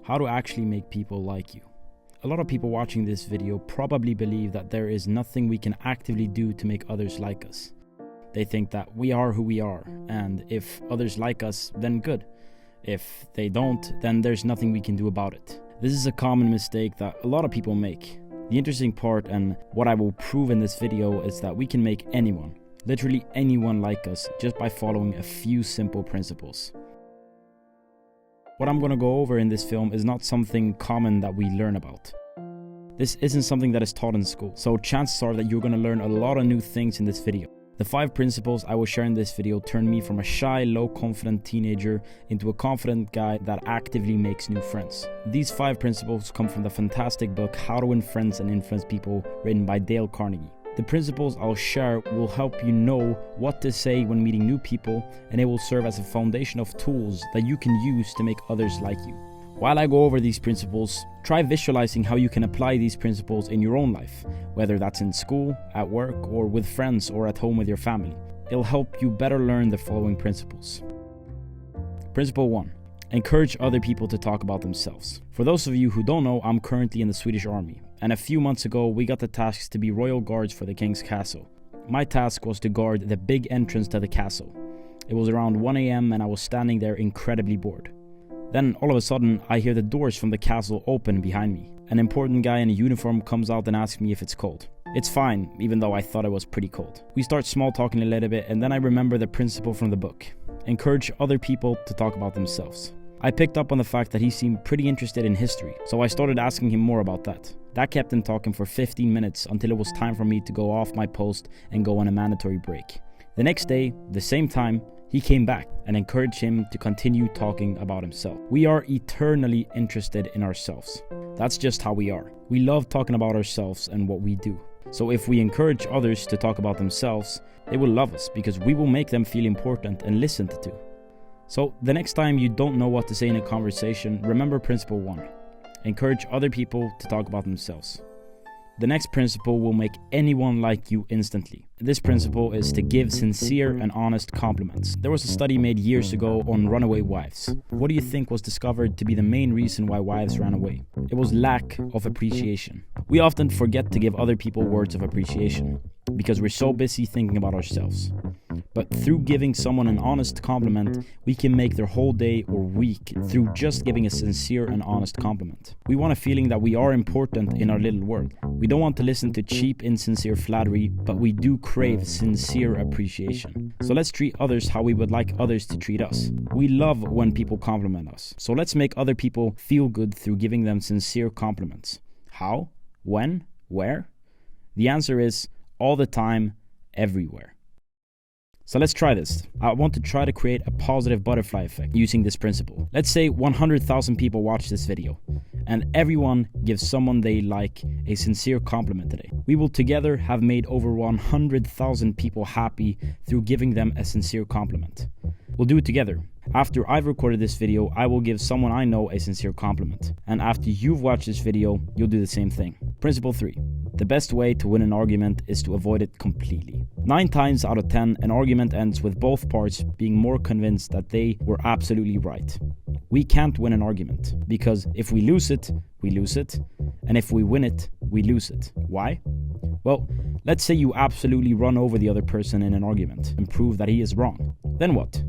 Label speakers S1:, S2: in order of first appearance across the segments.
S1: How to actually make people like you. A lot of people watching this video probably believe that there is nothing we can actively do to make others like us. They think that we are who we are, and if others like us, then good. If they don't, then there's nothing we can do about it. This is a common mistake that a lot of people make. The interesting part, and what I will prove in this video, is that we can make anyone, literally anyone, like us just by following a few simple principles. What I'm gonna go over in this film is not something common that we learn about. This isn't something that is taught in school, so chances are that you're gonna learn a lot of new things in this video. The 5 principles I will share in this video turned me from a shy, low-confident teenager into a confident guy that actively makes new friends. These 5 principles come from the fantastic book How to Win Friends and Influence People, written by Dale Carnegie. The principles I'll share will help you know what to say when meeting new people, and it will serve as a foundation of tools that you can use to make others like you. While I go over these principles, try visualizing how you can apply these principles in your own life, whether that's in school, at work, or with friends, or at home with your family. It'll help you better learn the following principles. Principle 1. Encourage other people to talk about themselves. For those of you who don't know, I'm currently in the Swedish Army, and a few months ago we got the task to be royal guards for the King's Castle. My task was to guard the big entrance to the castle. It was around 1 AM and I was standing there incredibly bored. Then all of a sudden I hear the doors from the castle open behind me. An important guy in a uniform comes out and asks me if it's cold. It's fine, even though I thought it was pretty cold. We start small talking a little bit, and then I remember the principle from the book. Encourage other people to talk about themselves. I picked up on the fact that he seemed pretty interested in history, so I started asking him more about that. That kept him talking for 15 minutes until it was time for me to go off my post and go on a mandatory break. The next day, the same time, he came back and encouraged him to continue talking about himself. We are eternally interested in ourselves. That's just how we are. We love talking about ourselves and what we do. So if we encourage others to talk about themselves, they will love us because we will make them feel important and listened to. So the next time you don't know what to say in a conversation, remember principle 1. Encourage other people to talk about themselves. The next principle will make anyone like you instantly. This principle is to give sincere and honest compliments. There was a study made years ago on runaway wives. What do you think was discovered to be the main reason why wives ran away? It was lack of appreciation. We often forget to give other people words of appreciation because we're so busy thinking about ourselves. But through giving someone an honest compliment, we can make their whole day or week through just giving a sincere and honest compliment. We want a feeling that we are important in our little world. We don't want to listen to cheap, insincere flattery, but we do crave sincere appreciation. So let's treat others how we would like others to treat us. We love when people compliment us. So let's make other people feel good through giving them sincere compliments. How? When? Where? The answer is all the time, everywhere. So let's try this. I want to try to create a positive butterfly effect using this principle. Let's say 100,000 people watch this video, and everyone gives someone they like a sincere compliment today. We will together have made over 100,000 people happy through giving them a sincere compliment. We'll do it together. After I've recorded this video, I will give someone I know a sincere compliment. And after you've watched this video, you'll do the same thing. Principle 3. The best way to win an argument is to avoid it completely. 9 times out of 10, an argument ends with both parts being more convinced that they were absolutely right. We can't win an argument, because if we lose it, we lose it. And if we win it, we lose it. Why? Well, let's say you absolutely run over the other person in an argument and prove that he is wrong. Then what?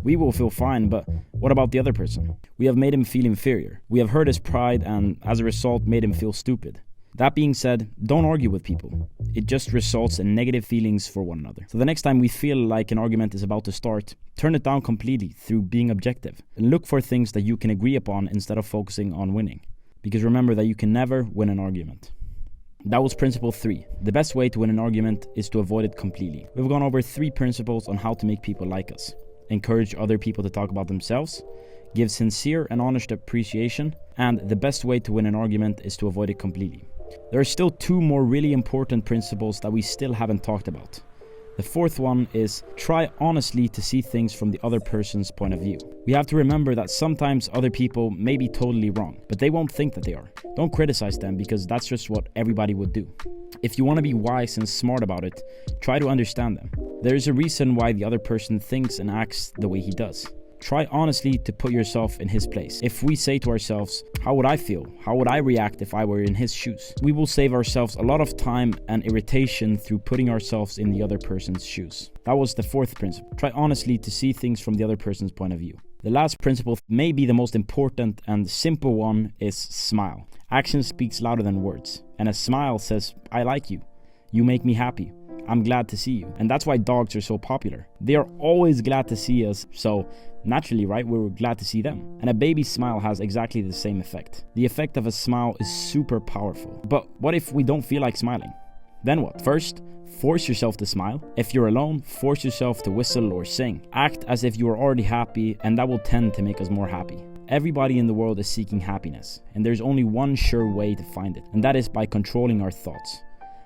S1: We will feel fine, but what about the other person? We have made him feel inferior. We have hurt his pride and, as a result, made him feel stupid. That being said, don't argue with people. It just results in negative feelings for one another. So the next time we feel like an argument is about to start, turn it down completely through being objective. And look for things that you can agree upon instead of focusing on winning. Because remember that you can never win an argument. That was principle 3. The best way to win an argument is to avoid it completely. We've gone over 3 principles on how to make people like us. Encourage other people to talk about themselves, give sincere and honest appreciation, and the best way to win an argument is to avoid it completely. There are still 2 more really important principles that we still haven't talked about. The 4th one is try honestly to see things from the other person's point of view. We have to remember that sometimes other people may be totally wrong, but they won't think that they are. Don't criticize them because that's just what everybody would do. If you want to be wise and smart about it, try to understand them. There is a reason why the other person thinks and acts the way he does. Try honestly to put yourself in his place. If we say to ourselves, how would I feel? How would I react if I were in his shoes? We will save ourselves a lot of time and irritation through putting ourselves in the other person's shoes. That was the fourth principle. Try honestly to see things from the other person's point of view. The last principle, may be the most important and simple one, is smile. Action speaks louder than words. And a smile says, I like you. You make me happy. I'm glad to see you. And that's why dogs are so popular. They are always glad to see us, so naturally, right, we're glad to see them. And a baby's smile has exactly the same effect. The effect of a smile is super powerful. But what if we don't feel like smiling? Then what? First, force yourself to smile. If you're alone, force yourself to whistle or sing. Act as if you are already happy, and that will tend to make us more happy. Everybody in the world is seeking happiness, and there's only one sure way to find it, and that is by controlling our thoughts.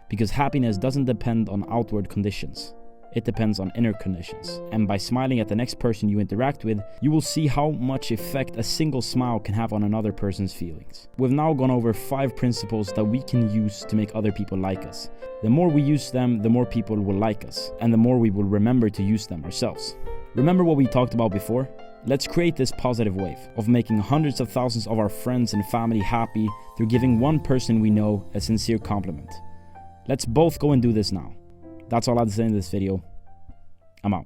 S1: Because happiness doesn't depend on outward conditions. It depends on inner conditions. And by smiling at the next person you interact with, you will see how much effect a single smile can have on another person's feelings. We've now gone over 5 principles that we can use to make other people like us. The more we use them, the more people will like us, and the more we will remember to use them ourselves. Remember what we talked about before? Let's create this positive wave of making hundreds of thousands of our friends and family happy through giving one person we know a sincere compliment. Let's both go and do this now. That's all I have to say in this video. I'm out.